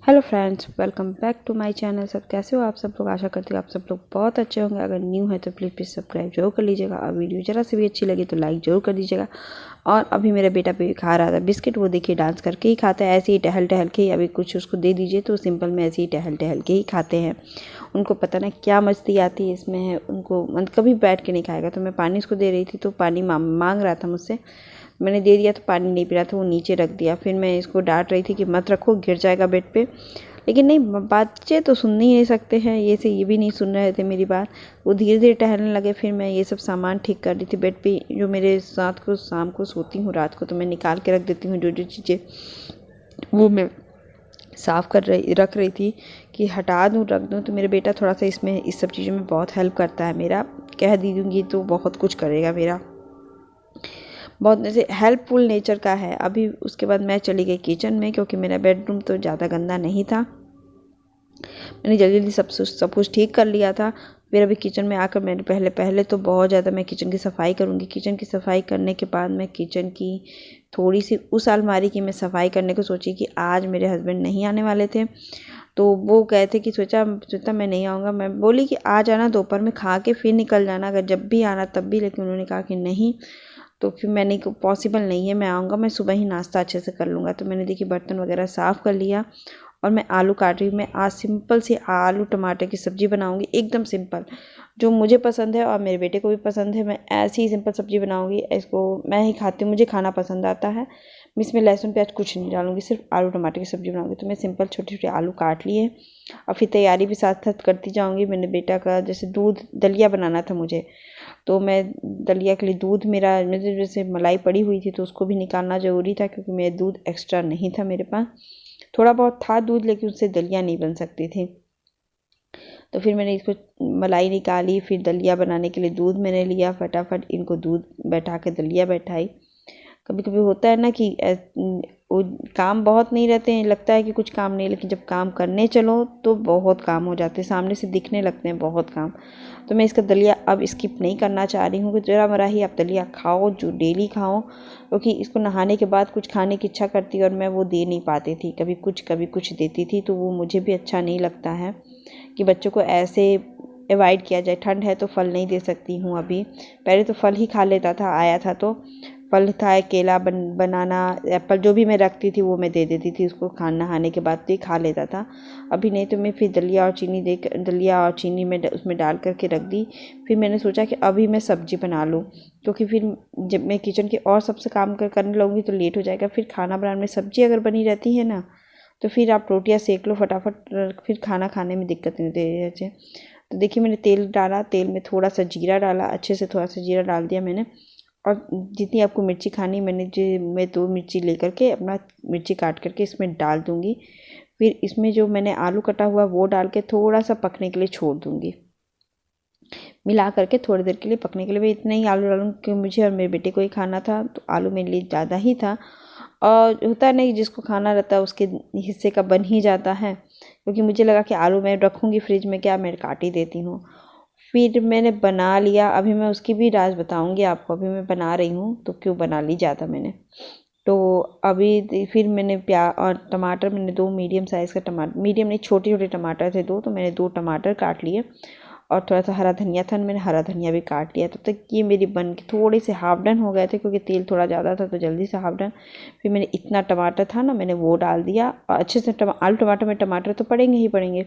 Hello friends, welcome back to my channel. सब कैसे हो आप सब लोग? आशा करती हूँ आप सब लोग बहुत अच्छे होंगे। अगर न्यू है तो प्लीज़ सब्सक्राइब जरूर कर लीजिएगा और वीडियो ज़रा सी भी अच्छी लगी तो लाइक जरूर कर दीजिएगा। और अभी मेरा बेटा भी खा रहा था बिस्किट, वो देखिए डांस करके ही खाता है, ऐसे ही टहल टहल के ही। अभी कुछ उसको दे दीजिए तो सिंपल में ऐसे ही टहल टहल के ही खाते हैं। उनको पता ना क्या मस्ती आती है इसमें है उनको, मतलब कभी बैठ के नहीं खाएगा। तो मैं पानी उसको दे रही थी तो पानी मांग रहा था मुझसे, मैंने दे दिया तो पानी नहीं पी रहा था, वो नीचे रख दिया। फिर मैं इसको डांट रही थी कि मत रखो, गिर जाएगा बेड पे। लेकिन नहीं, बच्चे तो सुन ही नहीं सकते हैं, ये भी नहीं सुन रहे थे मेरी बात। वो धीरे धीरे टहलने लगे। फिर मैं ये सब सामान ठीक कर रही थी बेड पे, जो मेरे साथ को शाम को सोती हूँ रात को तो मैं निकाल के रख देती हूँ जो जो चीज़ें, वो मैं साफ़ रख रही थी कि हटा दूँ रख दूँ। तो मेरा बेटा थोड़ा सा इसमें इस सब चीज़ों में बहुत हेल्प करता है मेरा, कह दी दूँगी तो बहुत कुछ करेगा मेरा, बहुत ऐसे हेल्पफुल नेचर का है। अभी उसके बाद मैं चली गई किचन में, क्योंकि मेरा बेडरूम तो ज़्यादा गंदा नहीं था, मैंने जल्दी जल्दी सब कुछ ठीक कर लिया था। फिर अभी किचन में आकर मैंने पहले तो बहुत ज़्यादा मैं किचन की सफाई करूँगी। किचन की सफाई करने के बाद मैं किचन की थोड़ी सी उस अलमारी की मैं सफाई करने को सोची कि आज मेरे हस्बैंड नहीं आने वाले थे, तो वो कहे थे कि सोचा मैं नहीं आऊँगा। मैं बोली कि आ जाना, दोपहर में खा के फिर निकल जाना, अगर जब भी आना तब भी। लेकिन उन्होंने कहा कि नहीं, तो फिर मैंने पॉसिबल नहीं है, मैं आऊँगा, मैं सुबह ही नाश्ता अच्छे से कर लूँगा। तो मैंने देखिए बर्तन वगैरह साफ़ कर लिया और मैं आलू काट रही हूँ। मैं आज सिंपल सी आलू टमाटर की सब्ज़ी बनाऊँगी, एकदम सिंपल, जो मुझे पसंद है और मेरे बेटे को भी पसंद है। मैं ऐसी ही सिंपल सब्ज़ी बनाऊँगी, इसको मैं ही खाती हूँ, मुझे खाना पसंद आता है। मैं इसमें लहसुन प्याज कुछ नहीं डालूँगी, सिर्फ आलू टमाटर की सब्ज़ी बनाऊँगी। तो मैं सिंपल छोटे छोटे आलू काट लिए और फिर तैयारी भी साथ साथ करती जाऊँगी। मैंने बेटा का जैसे दूध दलिया बनाना था मुझे, तो मैं दलिया के लिए दूध मेरा जैसे मलाई पड़ी हुई थी तो उसको भी निकालना ज़रूरी था, क्योंकि मेरा दूध एक्स्ट्रा नहीं था मेरे पास, थोड़ा बहुत था दूध लेकिन उससे दलिया नहीं बन सकती थी। तो फिर मैंने इसको मलाई निकाली, फिर दलिया बनाने के लिए दूध मैंने लिया, फटाफट इनको दूध बैठा के दलिया बैठाई। कभी कभी होता है ना कि वो काम बहुत नहीं रहते हैं, लगता है कि कुछ काम नहीं, लेकिन जब काम करने चलो तो बहुत काम हो जाते हैं, सामने से दिखने लगते हैं बहुत काम। तो मैं इसका दलिया अब स्किप नहीं करना चाह रही हूँ कि ज़रा मरा ही आप दलिया खाओ, जो डेली खाओ, क्योंकि इसको नहाने के बाद कुछ खाने की इच्छा करती और मैं वो दे नहीं पाती थी, कभी कुछ देती थी, तो वो मुझे भी अच्छा नहीं लगता है कि बच्चों को ऐसे अवॉइड किया जाए। ठंड है तो फल नहीं दे सकती हूँ अभी, पहले तो फल ही खा लेता था, आया था तो फल था, केला बनाना एप्पल जो भी मैं रखती थी वो मैं दे देती थी उसको, खाना नहाने के बाद तो ही खा लेता था। अभी नहीं तो मैं फिर दलिया और चीनी में उसमें डाल करके रख दी। फिर मैंने सोचा कि अभी मैं सब्ज़ी बना लूँ, क्योंकि फिर जब मैं किचन के और सबसे काम करने लगूँगी तो लेट हो जाएगा। फिर खाना बनाने में सब्ज़ी अगर बनी रहती है ना, तो फिर आप रोटियां सेक लो फटाफट, फिर खाना खाने में दिक्कत नहीं होती है। तो देखिए मैंने तेल डाला, तेल में थोड़ा सा जीरा डाला, अच्छे से थोड़ा सा जीरा डाल दिया मैंने। और जितनी आपको मिर्ची खानी, मैं 2 मिर्ची लेकर के अपना मिर्ची काट करके इसमें डाल दूँगी। फिर इसमें जो मैंने आलू कटा हुआ वो डाल के थोड़ा सा पकने के लिए छोड़ दूँगी, मिला करके थोड़ी देर के लिए पकने के लिए। मैं इतना ही आलू डालूँगी क्योंकि मुझे और मेरे बेटे को ही खाना था, तो आलू मेरे लिए ज़्यादा ही था। और होता नहीं, जिसको खाना रहता है उसके हिस्से का बन ही जाता है, क्योंकि मुझे लगा कि आलू मैं रखूँगी फ्रिज में, क्या मैं काट ही देती हूँ। फिर मैंने बना लिया, अभी मैं उसकी भी राज बताऊँगी आपको, अभी मैं बना रही हूँ तो क्यों बना ली ज़्यादा मैंने। तो अभी फिर मैंने प्याज और टमाटर, मैंने 2 मीडियम साइज़ का टमाटर, मीडियम नहीं छोटे छोटे टमाटर थे 2, तो मैंने 2 टमाटर काट लिए। और थोड़ा सा हरा धनिया था, मैंने हरा धनिया भी काट लिया। तब तक ये मेरी बन के थोड़े से हाफ डन हो गए थे, क्योंकि तेल थोड़ा ज़्यादा था तो जल्दी से हाफ डन। फिर मैंने इतना टमाटर था ना, मैंने वो डाल दिया और अच्छे से आलू टमाटर में टमाटर तो पड़ेंगे ही पड़ेंगे,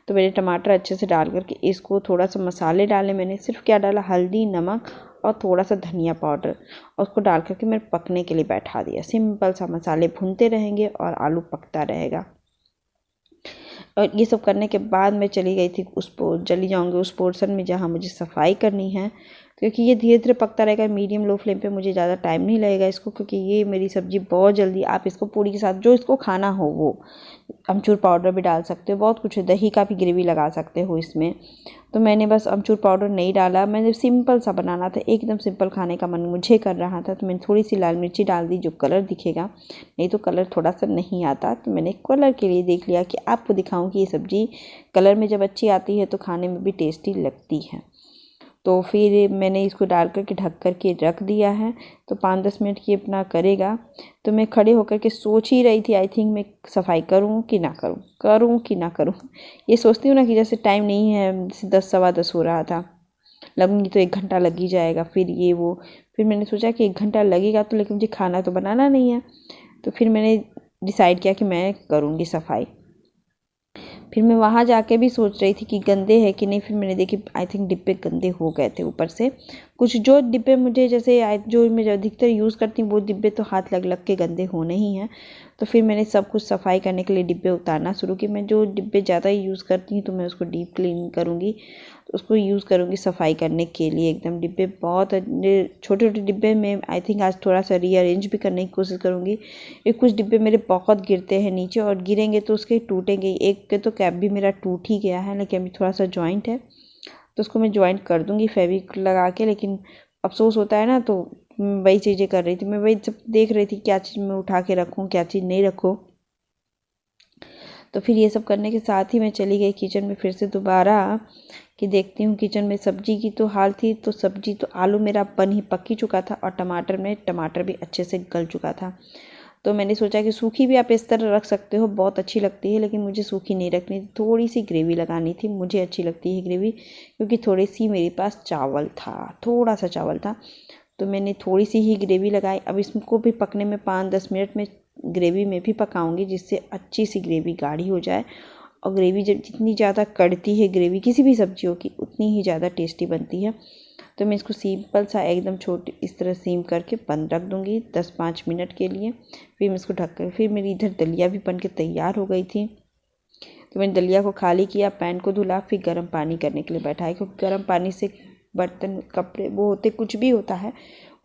तो मैंने टमाटर अच्छे से डाल करके इसको थोड़ा सा मसाले डाले मैंने, सिर्फ क्या डाला, हल्दी, नमक और थोड़ा सा धनिया पाउडर, और उसको डाल करके मैंने पकने के लिए बैठा दिया। सिंपल सा, मसाले भूनते रहेंगे और आलू पकता रहेगा। और ये सब करने के बाद मैं चली जाऊंगी उस पोर्शन में जहाँ मुझे सफाई करनी है, क्योंकि ये धीरे धीरे पकता रहेगा, मीडियम लो फ्लेम पे, मुझे ज़्यादा टाइम नहीं लगेगा इसको, क्योंकि ये मेरी सब्ज़ी बहुत जल्दी, आप इसको पूरी के साथ जो इसको खाना हो वो अमचूर पाउडर भी डाल सकते हो, बहुत कुछ है, दही का भी ग्रेवी लगा सकते हो इसमें। तो मैंने बस अमचूर पाउडर नहीं डाला, मैंने सिंपल सा बनाना था, एकदम सिंपल खाने का मन मुझे कर रहा था, तो मैंने थोड़ी सी लाल मिर्ची डाल दी, जो कलर दिखेगा, नहीं तो कलर थोड़ा सा नहीं आता, तो मैंने कलर के लिए देख लिया कि आपको दिखाऊं कि ये सब्ज़ी कलर में जब अच्छी आती है तो खाने में भी टेस्टी लगती है। तो फिर मैंने इसको डाल करके ढक करके रख दिया है। तो 5-10 मिनट की अपना करेगा। तो मैं खड़े होकर के सोच ही रही थी, आई थिंक मैं सफाई करूँ कि ना करूँ, करूँ कि ना करूँ। ये सोचती हूँ ना कि जैसे टाइम नहीं है, जैसे 10 सवा 10 हो रहा था, लगूंगी तो 1 घंटा लग ही जाएगा, फिर ये वो। फिर मैंने सोचा कि 1 घंटा लगेगा तो, लेकिन मुझे खाना तो बनाना नहीं है। तो फिर मैंने डिसाइड किया कि मैं करूँगी सफाई। फिर मैं वहाँ जाके भी सोच रही थी कि गंदे है कि नहीं। फिर मैंने देखी, आई थिंक डिब्बे गंदे हो गए थे ऊपर से। कुछ जो डिब्बे मुझे जैसे जो मैं अधिकतर यूज़ करती हूँ वो डिब्बे तो हाथ लग लग के गंदे होने ही हैं। तो फिर मैंने सब कुछ सफाई करने के लिए डिब्बे उतारना शुरू किए। मैं जो डिब्बे ज़्यादा यूज़ करती हूँ तो मैं उसको डीप क्लीन करूँगी, तो उसको यूज़ करूँगी सफाई करने के लिए। एकदम डिब्बे बहुत छोटे छोटे डिब्बे में आई थिंक आज थोड़ा सा रीअरेंज भी करने की कोशिश करूँगी। ये कुछ डिब्बे मेरे बहुत गिरते हैं नीचे, और गिरेंगे तो उसके टूटेंगे। एक के तो कैप भी मेरा टूट ही गया है, लेकिन अभी थोड़ा सा जॉइंट है तो उसको मैं जॉइंट कर दूँगी फेविक लगा के। लेकिन अफसोस होता है ना, तो वही चीज़ें कर रही थी मैं, वही सब देख रही थी क्या चीज़ मैं उठा के रखूँ, क्या चीज़ नहीं रखूँ। तो फिर ये सब करने के साथ ही मैं चली गई किचन में फिर से दोबारा, कि देखती हूँ किचन में सब्जी की तो हाल थी। तो सब्जी तो आलू मेरा पक ही चुका था, और टमाटर भी अच्छे से गल चुका था। तो मैंने सोचा कि सूखी भी आप इस तरह रख सकते हो, बहुत अच्छी लगती है, लेकिन मुझे सूखी नहीं रखनी थी, थोड़ी सी ग्रेवी लगानी थी। मुझे अच्छी लगती है ग्रेवी, क्योंकि थोड़ी सी मेरे पास चावल था, थोड़ा सा चावल था, तो मैंने थोड़ी सी ही ग्रेवी लगाई। अब इसको भी पकने में 5-10 मिनट में ग्रेवी में भी पकाऊंगी, जिससे अच्छी सी ग्रेवी गाढ़ी हो जाए। और ग्रेवी जब जितनी ज़्यादा कड़ती है ग्रेवी किसी भी सब्जियों की, उतनी ही ज़्यादा टेस्टी बनती है। तो मैं इसको सिंपल सा एकदम छोटी इस तरह सीम करके बंद रख दूँगी 10-5 मिनट के लिए। फिर मैं इसको ढक कर, फिर मेरी इधर दलिया भी बन के तैयार हो गई थी। तो मैंने दलिया को खाली किया, पैन को धुला, फिर गर्म पानी करने के लिए बैठाया, क्योंकि गर्म पानी से बर्तन कपड़े वो होते कुछ भी होता है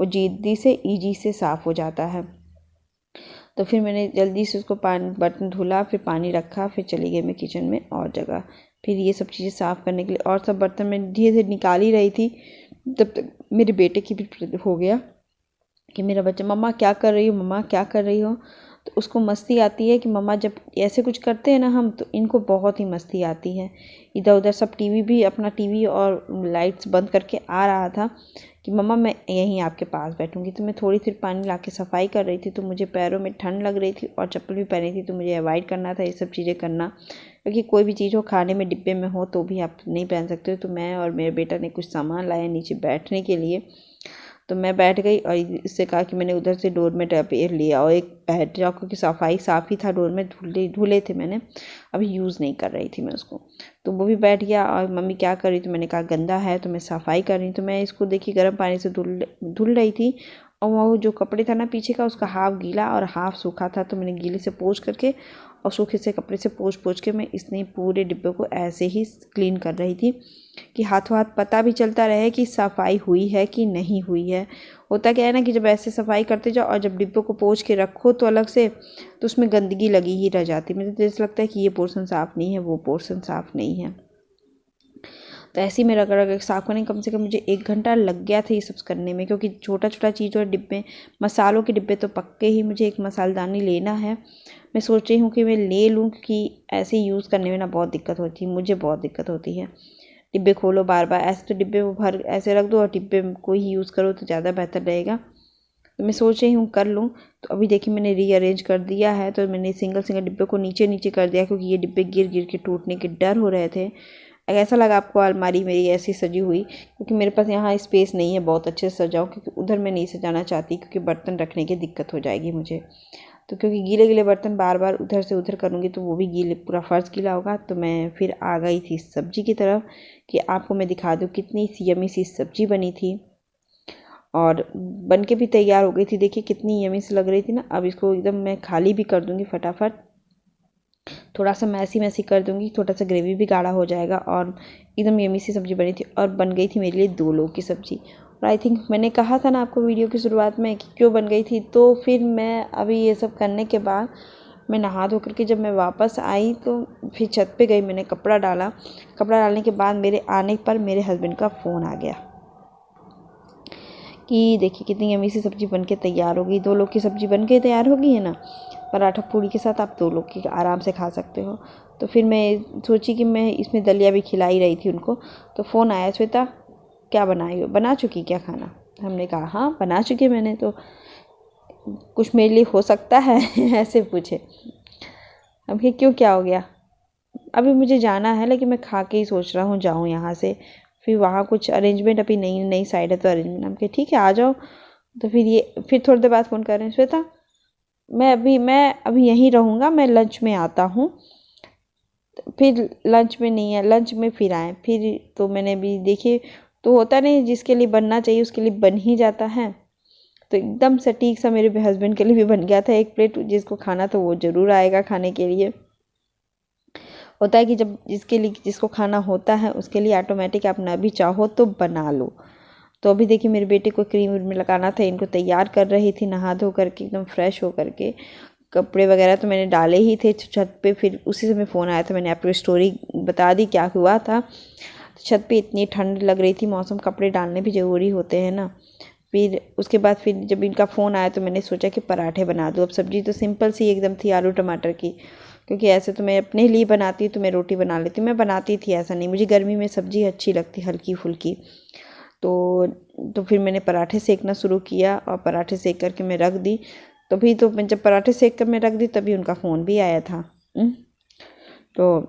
वो जल्दी से ईजी से साफ़ हो जाता है। तो फिर मैंने जल्दी से उसको बर्तन धुला, फिर पानी रखा, फिर चली गई मैं किचन में और जगह। फिर ये सब चीज़ें साफ़ करने के लिए, और सब बर्तन मैं धीरे धीरे निकाल ही रही थी, तब तक मेरे बेटे की भी हो गया कि मेरा बच्चा, मम्मा क्या कर रही हो, मम्मा क्या कर रही हो। तो उसको मस्ती आती है कि मम्मा जब ऐसे कुछ करते हैं ना हम, तो इनको बहुत ही मस्ती आती है। इधर उधर सब अपना टीवी और लाइट्स बंद करके आ रहा था कि मम्मा मैं यहीं आपके पास बैठूंगी। तो मैं थोड़ी सी पानी ला के सफाई कर रही थी, तो मुझे पैरों में ठंड लग रही थी और चप्पल भी पहनी थी, तो मुझे अवॉइड करना था ये सब चीज़ें करना, क्योंकि कोई भी चीज़ हो खाने में डिब्बे में हो तो भी आप नहीं पहन सकते हो। तो मैं और मेरे बेटा ने कुछ सामान लाया नीचे बैठने के लिए, तो मैं बैठ गई और इससे कहा कि मैंने उधर से डोरमेट पेड़ लिया और एक बैठ जाओ, क्योंकि साफ़ ही था, डोरमेट धुले थे मैंने, अभी यूज़ नहीं कर रही थी मैं उसको। तो वो भी बैठ गया। और मम्मी क्या कर रही थी, मैंने कहा गंदा है, तो मैं सफाई कर रही। तो मैं इसको देखी गर्म पानी से धुल रही थी, और वो जो कपड़े था ना पीछे का, उसका हाफ गीला और हाफ सूखा था। तो मैंने गीले से पोंछ करके और सूखे से कपड़े से पोंछ के मैं इसने पूरे डिब्बे को ऐसे ही क्लीन कर रही थी, कि हाथों हाथ पता भी चलता रहे कि सफाई हुई है कि नहीं हुई है। होता क्या है ना कि जब ऐसे सफाई करते जाओ और जब डिब्बे को पोंछ के रखो तो अलग से, तो उसमें गंदगी लगी ही रह जाती है। मुझे तो ऐसा लगता है कि ये पोर्शन साफ़ नहीं है, वो पोर्शन साफ़ नहीं है। तो ऐसे ही मेरा रगड़ साफ़ करने कम से कम मुझे 1 घंटा लग गया था ये सब करने में, क्योंकि छोटा छोटा चीज़ और डिब्बे, मसालों के डिब्बे तो पक्के ही मुझे एक मसालदानी लेना है। मैं सोच रही हूँ कि मैं ले लूँ, क्योंकि ऐसे यूज़ करने में ना बहुत दिक्कत होती है, मुझे बहुत दिक्कत होती है। डिब्बे खोलो बार बार, ऐसे तो डिब्बे वो भर ऐसे रख दो और डिब्बे को ही यूज़ करो तो ज़्यादा बेहतर रहेगा। तो मैं सोच रही हूँ कर लूँ। तो अभी देखिए मैंने रीअरेंज कर दिया है, तो मैंने सिंगल डिब्बे को नीचे कर दिया, क्योंकि ये डिब्बे गिर के टूटने के डर हो रहे थे। ऐसा लगा आपको अलमारी मेरी ऐसी सजी हुई, क्योंकि मेरे पास यहाँ स्पेस नहीं है बहुत अच्छे से सजाऊँ, क्योंकि उधर मैं नहीं सजाना चाहती, क्योंकि बर्तन रखने की दिक्कत हो जाएगी मुझे। तो क्योंकि गीले बर्तन बार बार उधर से उधर करूँगी तो वो भी गीले, पूरा फर्श गीला होगा। तो मैं फिर आ गई थी सब्जी की तरफ, कि आपको मैं दिखा दूँ कितनी सी यमी सी सब्जी बनी थी, और बन के भी तैयार हो गई थी। देखिए कितनी यमी सी लग रही थी ना। अब इसको एकदम मैं खाली भी कर दूँगी फटाफट, थोड़ा सा मैसी कर दूँगी, थोड़ा सा ग्रेवी भी गाढ़ा हो जाएगा, और एकदम यमी सी सब्ज़ी बनी थी, और बन गई थी मेरे लिए 2 लोग की सब्ज़ी। और आई थिंक मैंने कहा था ना आपको वीडियो की शुरुआत में कि क्यों बन गई थी। तो फिर मैं अभी ये सब करने के बाद मैं नहा धो करके जब मैं वापस आई, तो फिर छत पे गई, मैंने कपड़ा डाला। कपड़ा डालने के बाद मेरे आने पर मेरे हस्बैंड का फ़ोन आ गया कि देखिए कितनी यमी सी सब्ज़ी बन के तैयार हो गई। 2 लोग की सब्ज़ी बन के तैयार हो गई है ना, पराठा पूड़ी के साथ आप 2 लोग की आराम से खा सकते हो। तो फिर मैं सोची कि मैं इसमें दलिया भी खिला ही रही थी उनको। तो फ़ोन आया, श्वेता क्या बनाई हो, बना चुकी क्या खाना? हमने कहा हाँ बना चुकी मैंने, तो कुछ मेरे लिए हो सकता है ऐसे पूछे। अब कि क्यों, क्या हो गया? अभी मुझे जाना है लेकिन मैं खा के ही सोच रहा हूँ जाऊँ यहाँ से, फिर वहाँ कुछ अरेंजमेंट, अभी नई नई साइड है तो अरेंजमेंट। हम कहे ठीक है आ जाओ। तो फिर थोड़ी देर बाद फ़ोन कर रहे हैं, श्वेता मैं अभी यहीं रहूँगा, मैं लंच में आता हूँ। फिर लंच में नहीं है, लंच में फिर आए, फिर तो मैंने भी देखिए, तो होता नहीं जिसके लिए बनना चाहिए उसके लिए बन ही जाता है। तो एकदम सटीक सा मेरे हस्बैंड के लिए भी बन गया था 1 प्लेट, जिसको खाना तो वो ज़रूर आएगा खाने के लिए। होता है कि जब जिसको खाना होता है उसके लिए ऑटोमेटिक आप ना भी चाहो तो बना लो। तो अभी देखिए मेरे बेटे को क्रीम में लगाना था, इनको तैयार कर रही थी नहा धो करके एकदम फ्रेश हो करके। कपड़े वगैरह तो मैंने डाले ही थे छत पे, फिर उसी समय फ़ोन आया था, मैंने आपको स्टोरी बता दी क्या हुआ था। छत पे इतनी ठंड लग रही थी, मौसम, कपड़े डालने भी ज़रूरी होते हैं ना। फिर उसके बाद फिर जब इनका फ़ोन आया तो मैंने सोचा कि पराठे बना दूँ। अब सब्ज़ी तो सिंपल सी एकदम थी, आलू टमाटर की, क्योंकि ऐसे तो मैं अपने लिए बनाती हूँ तो मैं रोटी बना लेती हूँ, मैं बनाती थी ऐसा नहीं, मुझे गर्मी में सब्ज़ी अच्छी लगती हल्की फुल्की। तो फिर मैंने पराठे सेकना शुरू किया और पराठे सेक करके मैं रख दी। तभी तो मैं जब पराठे सेक कर मैं रख दी तभी उनका फ़ोन भी आया था। तो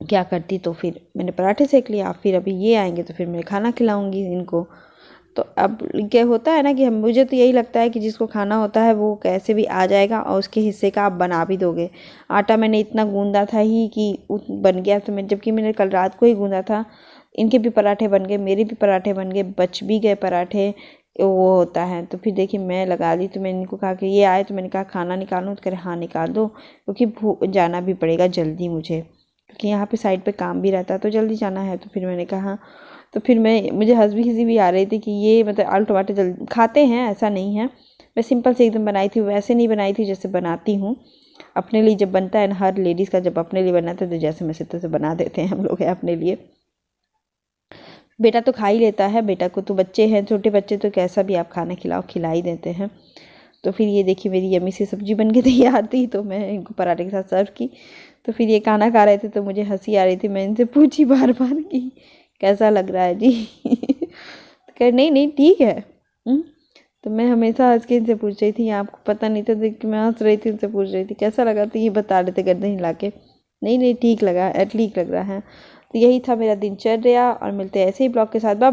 क्या करती, तो फिर मैंने पराठे सेक लिया, फिर अभी ये आएंगे तो फिर मैं खाना खिलाऊंगी इनको। तो अब क्या होता है ना कि मुझे तो यही लगता है कि जिसको खाना होता है वो कैसे भी आ जाएगा और उसके हिस्से का आप बना भी दोगे। आटा मैंने इतना गूंदा था ही कि बन गया, तो मैं जबकि मैंने कल रात को ही गूंदा था। इनके भी पराठे बन गए, मेरे भी पराठे बन गए, बच भी गए पराठे, वो होता है। तो फिर देखिए मैं लगा दी, तो मैंने इनको कहा कि ये आए तो मैंने कहा खाना निकालूँ, तो कह रहे हाँ निकाल दो, क्योंकि जाना भी पड़ेगा जल्दी मुझे, क्योंकि यहाँ पे साइड पे काम भी रहता है तो जल्दी जाना है। तो फिर मैंने कहा, तो फिर मुझे हंसी भी आ रही थी कि ये मतलब आलू टमाटर जल्दी खाते हैं ऐसा नहीं है। मैं सिंपल से एकदम बनाई थी, वैसे नहीं बनाई थी जैसे बनाती हूँ अपने लिए। जब बनता है ना हर लेडीज़ का, जब अपने लिए बनाता है तो जैसे मैं तैसे बना देते हैं हम लोग है अपने लिए। बेटा तो खा ही लेता है, बेटा को तो, बच्चे हैं छोटे बच्चे तो कैसा भी आप खाना खिलाओ खिला ही देते हैं। तो फिर ये देखिए मेरी यम्मी सी सब्जी बन के तैयार थी, तो मैं इनको पराठे के साथ सर्व की। तो फिर ये खाना खा रहे थे तो मुझे हंसी आ रही थी, मैं इनसे पूछी बार बार कि कैसा लग रहा है जी तो कह नहीं नहीं ठीक है। तो मैं हमेशा हंस के इनसे पूछ रही थी, आपको पता नहीं था, देख के मैं हंस रही थी, इनसे पूछ रही थी कैसा लगा, तो ये बता रहे थे गर्दन हिला के नहीं नहीं ठीक लगा, ठीक लग रहा है। तो यही था मेरा दिनचर्या और मिलते हैं ऐसे ही ब्लॉग के साथ। बाय।